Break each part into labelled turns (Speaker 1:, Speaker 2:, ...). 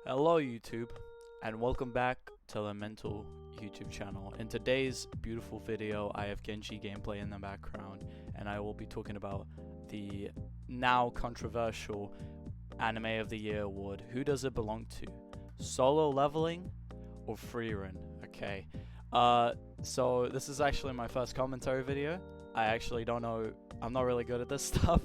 Speaker 1: Hello YouTube, and welcome back to the Mental YouTube channel. In today's beautiful video, I have Genji gameplay in the background, and I will be talking about the now controversial Anime of the Year award. Who does it belong to? Solo Leveling or Frieren? Okay, so this is actually my first commentary video. I actually don't know, I'm not really good at this stuff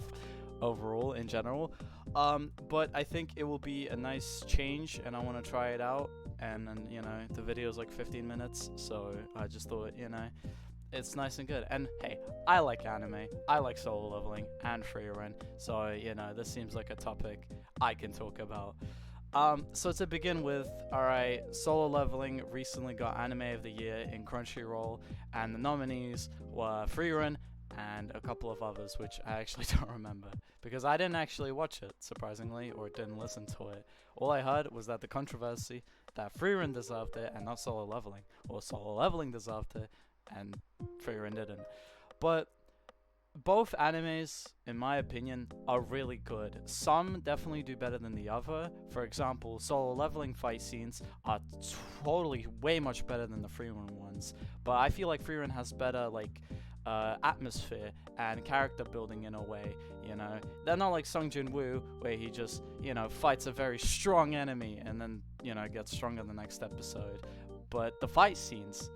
Speaker 1: overall in general. But I think it will be a nice change, and I want to try it out. And you know, the video is like 15 minutes, so I just thought, you know, it's nice and good. And hey, I like anime, I like solo leveling and Frieren, so you know, this seems like a topic I can talk about. So to begin with, alright, solo leveling recently got Anime of the Year in Crunchyroll, and the nominees were Frieren and a couple of others, which I actually don't remember because I didn't actually watch it, surprisingly, or didn't listen to it. All I heard was that the controversy that Frieren deserved it and not solo leveling, or solo leveling deserved it and Frieren didn't. But both animes, in my opinion, are really good. Some definitely do better than the other. For example, solo leveling fight scenes are totally way much better than the Frieren ones, but I feel like Frieren has better atmosphere and character building in a way. You know, they're not like Sung Jin-woo, where he just, you know, fights a very strong enemy and then, you know, gets stronger the next episode. But the fight scenes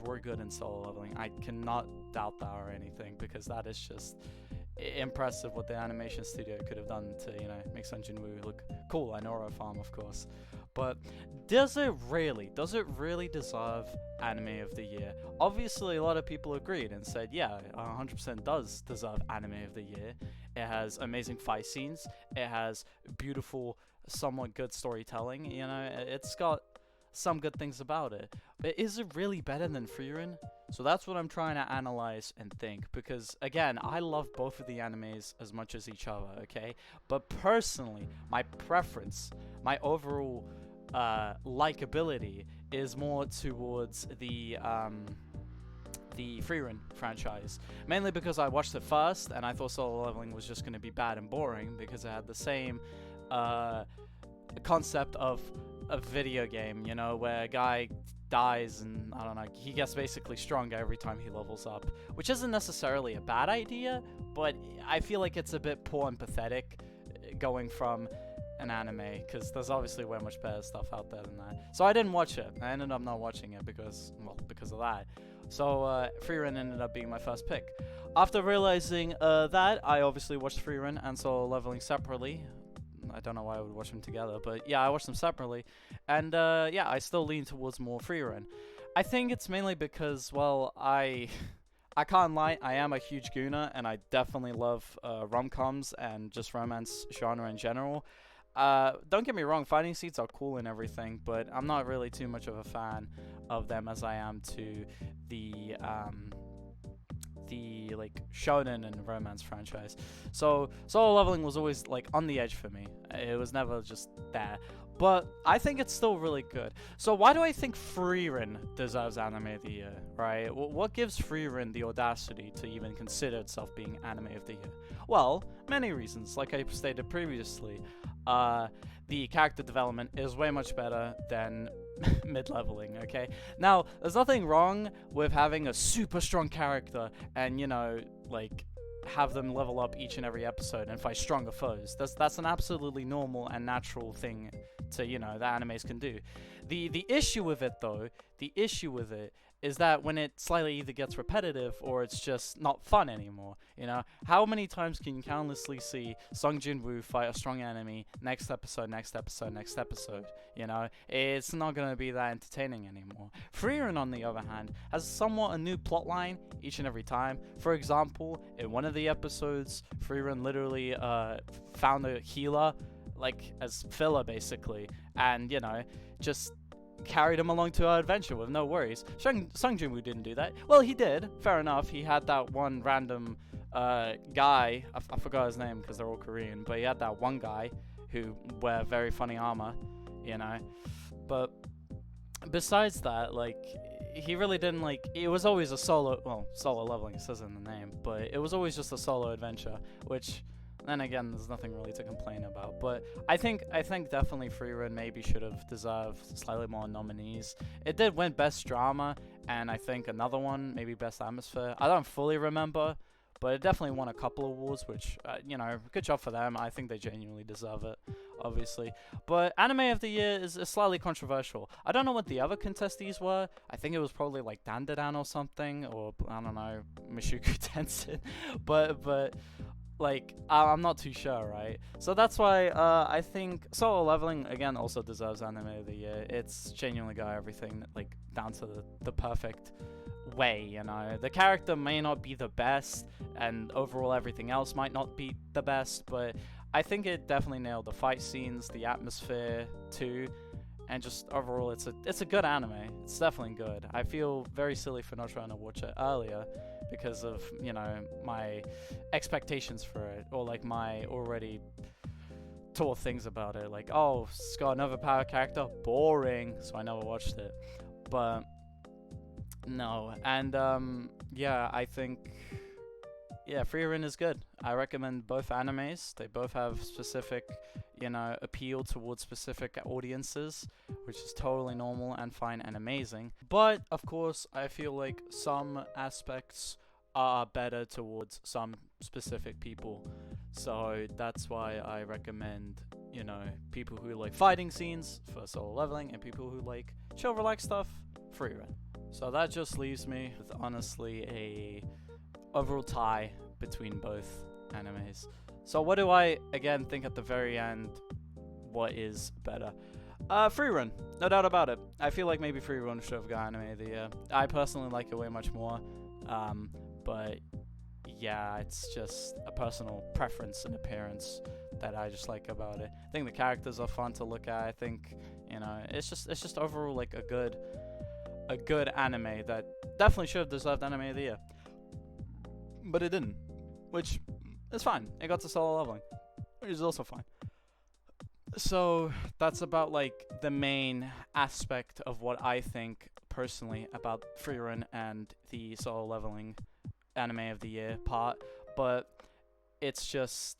Speaker 1: were good in solo leveling. I cannot doubt that or anything, because that is just impressive what the animation studio could have done to, you know, make Sung Jin-woo look cool. I know Aurora Farm, of course. But does it really deserve Anime of the Year? Obviously, a lot of people agreed and said, yeah, 100% does deserve Anime of the Year. It has amazing fight scenes. It has beautiful, somewhat good storytelling. You know, it's got some good things about it. But is it really better than Frieren? So that's what I'm trying to analyze and think, because again, I love both of the animes as much as each other, okay? But personally, my preference, my overall likability is more towards the Frieren franchise, mainly because I watched it first and I thought solo leveling was just going to be bad and boring because it had the same concept of a video game, you know, where a guy dies and I don't know, he gets basically stronger every time he levels up, which isn't necessarily a bad idea, but I feel like it's a bit poor and pathetic going from an anime, because there's obviously way much better stuff out there than that. So I didn't watch it. I ended up not watching it because of that. So Frieren ended up being my first pick. After realizing that, I obviously watched Frieren and Solo Leveling separately. I don't know why I would watch them together, but yeah, I watched them separately, and yeah, I still lean towards more Frieren. I think it's mainly because, well, I can't lie, I am a huge gooner, and I definitely love rom-coms and just romance genre in general. Don't get me wrong, fighting scenes are cool and everything, but I'm not really too much of a fan of them as I am to the like shonen and romance franchise. So solo leveling was always like on the edge for me. It was never just there, but I think it's still really good. So why do I think Frieren deserves Anime of the Year, right? What gives Frieren the audacity to even consider itself being Anime of the Year? Well, many reasons. Like I stated previously, the character development is way much better than mid-leveling, okay? Now, there's nothing wrong with having a super strong character and, you know, like, have them level up each and every episode and fight stronger foes. That's an absolutely normal and natural thing to, you know, that animes can do. The issue with it, though, is that when it slightly either gets repetitive or it's just not fun anymore, you know? How many times can you countlessly see Sung Jin-woo fight a strong enemy next episode, you know? It's not going to be that entertaining anymore. Frieren, on the other hand, has somewhat a new plotline each and every time. For example, in one of the episodes, Frieren literally found a healer, like, as filler, basically, and, you know, just carried him along to our adventure with no worries. Sung Jin-woo didn't do that. Well, he did. Fair enough. He had that one random guy. I forgot his name because they're all Korean. But he had that one guy who wear very funny armor, you know. But besides that, like, he really didn't, like, it was always a solo leveling, it says in the name, but it was always just a solo adventure, which then again, there's nothing really to complain about. But I think definitely Frieren maybe should have deserved slightly more nominees. It did win Best Drama, and I think another one, maybe Best Atmosphere. I don't fully remember, but it definitely won a couple awards, which, you know, good job for them. I think they genuinely deserve it, obviously. But Anime of the Year is slightly controversial. I don't know what the other contestees were. I think it was probably like Dandadan or something, or I don't know, Mishuku Tenshin. but like, I'm not too sure, right? So that's why I think Solo Leveling, again, also deserves Anime of the Year. It's genuinely got everything, like, down to the perfect way, you know. The character may not be the best, and overall everything else might not be the best, but I think it definitely nailed the fight scenes, the atmosphere, too. And just overall, it's a good anime. It's definitely good. I feel very silly for not trying to watch it earlier because of, you know, my expectations for it, or like my already taught things about it. Like, oh, it's got another power character, boring. So I never watched it. But no, and yeah, I think. Yeah, Frieren is good. I recommend both animes. They both have specific, you know, appeal towards specific audiences, which is totally normal and fine and amazing. But, of course, I feel like some aspects are better towards some specific people. So that's why I recommend, you know, people who like fighting scenes for Solo Leveling, and people who like chill, relax stuff, Frieren. So that just leaves me with, honestly, a overall tie between both animes. So what do I, again, think at the very end, what is better? Frieren, no doubt about it. I feel like maybe Frieren should have got Anime of the Year. I personally like it way much more, but yeah, it's just a personal preference and appearance that I just like about it. I think the characters are fun to look at. I think, you know, it's just overall like a good anime that definitely should have deserved Anime of the Year. But it didn't, which is fine. It got to Solo Leveling, which is also fine. So that's about like the main aspect of what I think personally about Frieren and the Solo Leveling Anime of the Year part. But it's just,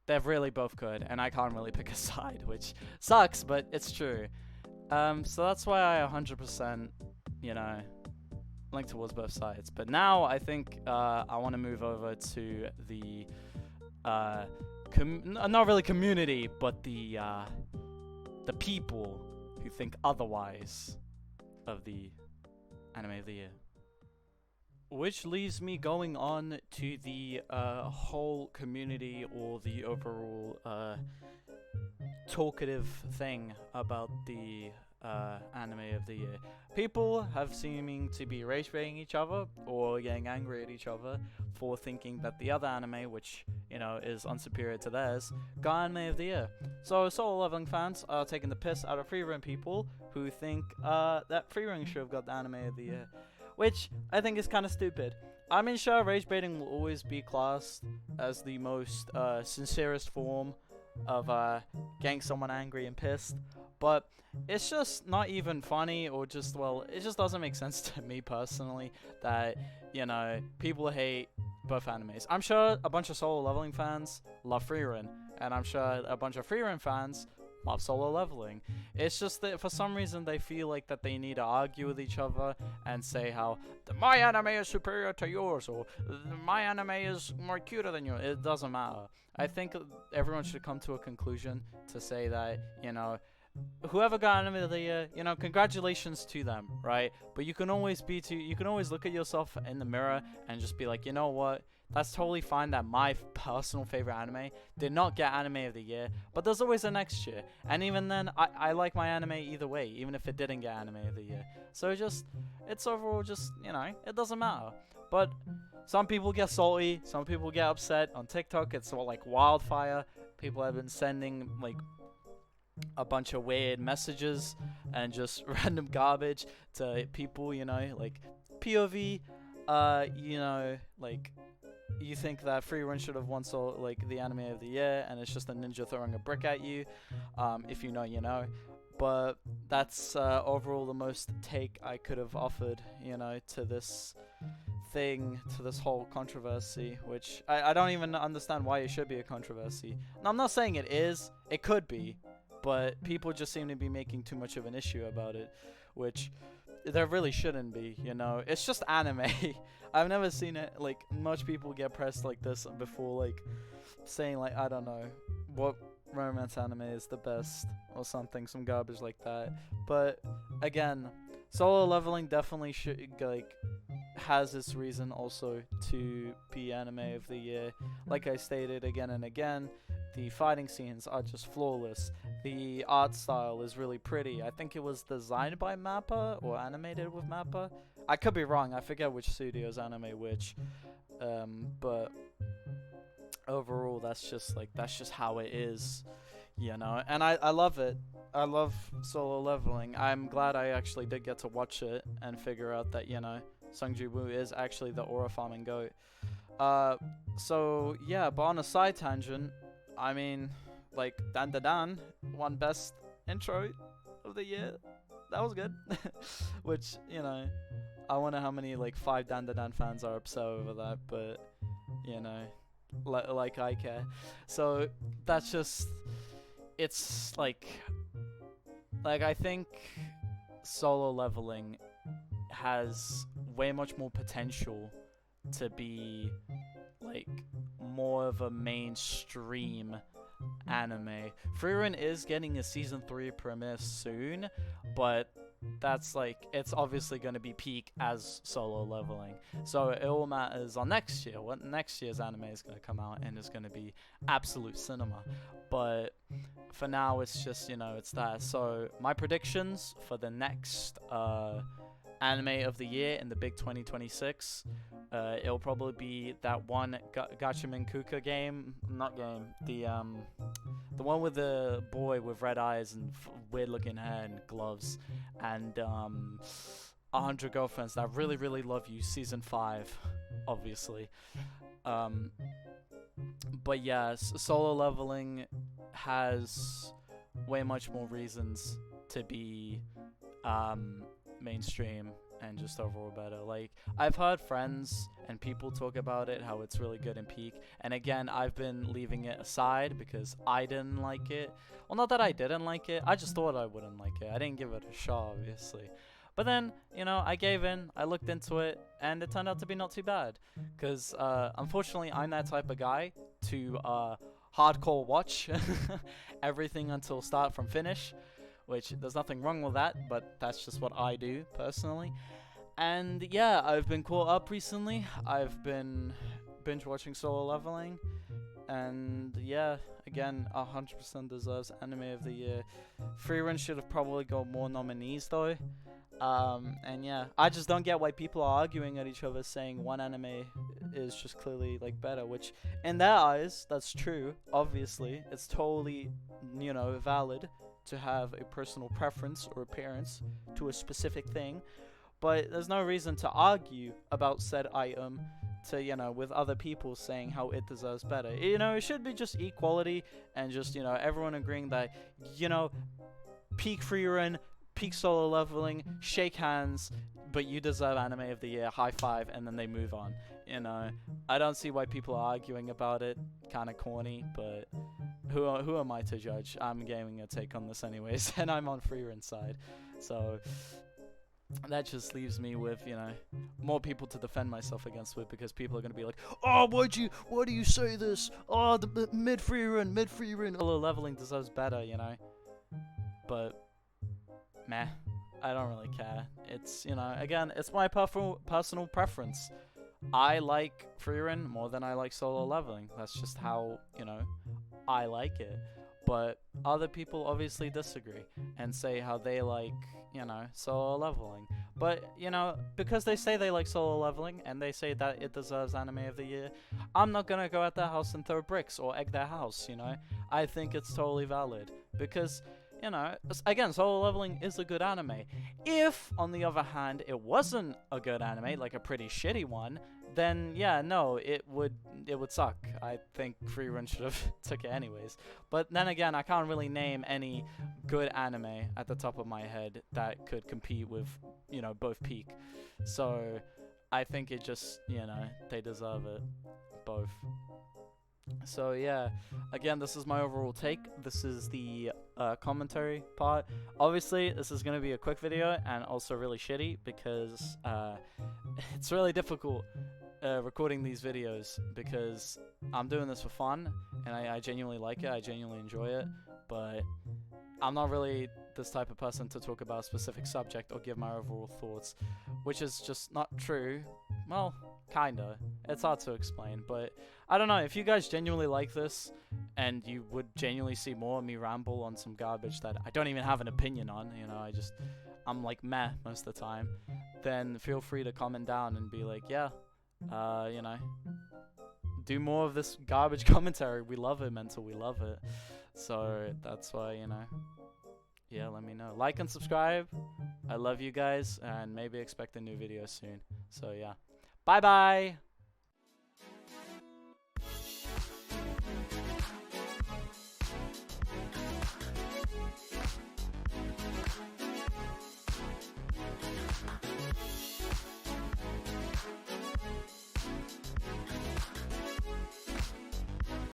Speaker 1: they're really both good, and I can't really pick a side, which sucks, but it's true. So that's why I 100%, you know, link towards both sides. But now I think I want to move over to the not really community, but the people who think otherwise of the Anime of the Year. Which leaves me going on to the whole community, or the overall talkative thing about the Anime of the Year. People have seeming to be rage baiting each other or getting angry at each other for thinking that the other anime, which, you know, is unsuperior to theirs, got Anime of the Year. So Solo Leveling fans are taking the piss out of Frieren people who think that Frieren should have got the Anime of the Year, which I think is kind of stupid. I mean, sure, rage baiting will always be classed as the most sincerest form of getting someone angry and pissed, but it's just not even funny, or just, well, it just doesn't make sense to me personally that, you know, people hate both animes. I'm sure a bunch of Solo Leveling fans love Frieren, and I'm sure a bunch of Frieren fans love Solo Leveling. It's just that for some reason they feel like that they need to argue with each other and say how my anime is superior to yours, or my anime is more cuter than yours. It doesn't matter. I think everyone should come to a conclusion to say that, you know, whoever got Anime of the Year, you know, congratulations to them, right? But you can always look at yourself in the mirror and just be like, you know what? That's totally fine that my personal favorite anime did not get Anime of the Year, but there's always a next year. And even then, I like my anime either way, even if it didn't get Anime of the Year. So it's overall just, you know, it doesn't matter. But some people get salty, some people get upset. On TikTok, it's all like wildfire. People have been sending like a bunch of weird messages and just random garbage to people, you know, like POV, you know, like you think that Frieren should have won like the Anime of the Year, and it's just a ninja throwing a brick at you. If you know, you know. But that's overall the most take I could have offered, you know, to this thing to this whole controversy, which I don't even understand why it should be a controversy. Now, I'm not saying it is. It could be. But people just seem to be making too much of an issue about it, which there really shouldn't be, you know? It's just anime. I've never seen it, like, much people get pressed like this before, like, saying, like, I don't know, what romance anime is the best, or something, some garbage like that. But, again, Solo Leveling definitely should, like, has its reason also to be anime of the year. Like I stated again and again, the fighting scenes are just flawless. The art style is really pretty. I think it was designed by Mappa or animated with Mappa. I could be wrong. I forget which studios anime which. But overall, that's just how it is, you know. And I love it. I love Solo Leveling. I'm glad I actually did get to watch it and figure out that, you know, Sung Ji Woo is actually the aura farming goat. So yeah, but on a side tangent, I mean, like, Dan Da Dan won best intro of the year. That was good. Which, you know, I wonder how many, like, 5 Dan Da Dan fans are upset over that, but, you know, like I care. So, that's just, it's, like, I think Solo Leveling has way much more potential to be, like, more of a mainstream anime. Frieren is getting a season 3 premiere soon, but that's like, it's obviously going to be peak as Solo Leveling. So it all matters on next year. What next year's anime is going to come out and it's going to be absolute cinema. But for now, it's just, you know, it's that. So my predictions for the next anime of the year in the big 2026, it'll probably be that one Gatchaman Kuka game, the one with the boy with red eyes and weird looking hair and gloves, and 100 Girlfriends That Really Really Love You season 5, obviously. But yeah, Solo Leveling has way much more reasons to be mainstream and just overall better. Like, I've heard friends and people talk about it, how it's really good in peak, and again, I've been leaving it aside because I didn't like it. Well, not that I didn't like it, I just thought I wouldn't like it. I didn't give it a shot, obviously. But then, you know, I gave in, I looked into it, and it turned out to be not too bad. Because, unfortunately, I'm that type of guy to hardcore watch everything until start from finish. Which, there's nothing wrong with that, but that's just what I do, personally. And yeah, I've been caught up recently. I've been binge watching Solo Leveling. And yeah, again, 100% deserves Anime of the Year. Frieren should have probably got more nominees though. And yeah, I just don't get why people are arguing at each other saying one anime is just clearly like better, which in their eyes, that's true, obviously. It's totally, you know, valid to have a personal preference or appearance to a specific thing, but there's no reason to argue about said item to, you know, with other people saying how it deserves better. You know, it should be just equality and just, you know, everyone agreeing that, you know, peak Frieren, peak Solo Leveling, shake hands, but you deserve Anime of the Year, high five, and then they move on. You know, I don't see why people are arguing about it. Kind of corny, but who am I to judge? I'm giving a take on this anyways, and I'm on Frieren's side. So that just leaves me with, you know, more people to defend myself against with, because people are going to be like, oh, why do you say this? Oh, the mid Frieren. Solo Leveling deserves better, you know. But meh, I don't really care. It's, you know, again, it's my personal preference. I like Frieren more than I like Solo Leveling. That's just how, you know, I like it. But other people obviously disagree and say how they like, you know, Solo Leveling. But, you know, because they say they like Solo Leveling and they say that it deserves Anime of the Year, I'm not gonna go at their house and throw bricks or egg their house, you know? I think it's totally valid. Because, you know, again, Solo Leveling is a good anime. If, on the other hand, it wasn't a good anime, like a pretty shitty one, then yeah, no, it would suck. I think Frieren should have took it anyways. But then again, I can't really name any good anime at the top of my head that could compete with, you know, both peak. So I think it just, they deserve it, both. So yeah, again, this is my overall take. This is the commentary part. Obviously, this is going to be a quick video and also really shitty because it's really difficult recording these videos because I'm doing this for fun and I genuinely like it, I genuinely enjoy it, but I'm not really this type of person to talk about a specific subject or give my overall thoughts, which is just not true. Well, kinda. It's hard to explain, but I don't know. If you guys genuinely like this and you would genuinely see more of me ramble on some garbage that I don't even have an opinion on, I'm like meh most of the time, then feel free to comment down and be like, yeah, do more of this garbage commentary. We love it, Mental. We love it. So that's why, yeah, let me know. Like and subscribe. I love you guys, and maybe expect a new video soon. So yeah. Bye-bye!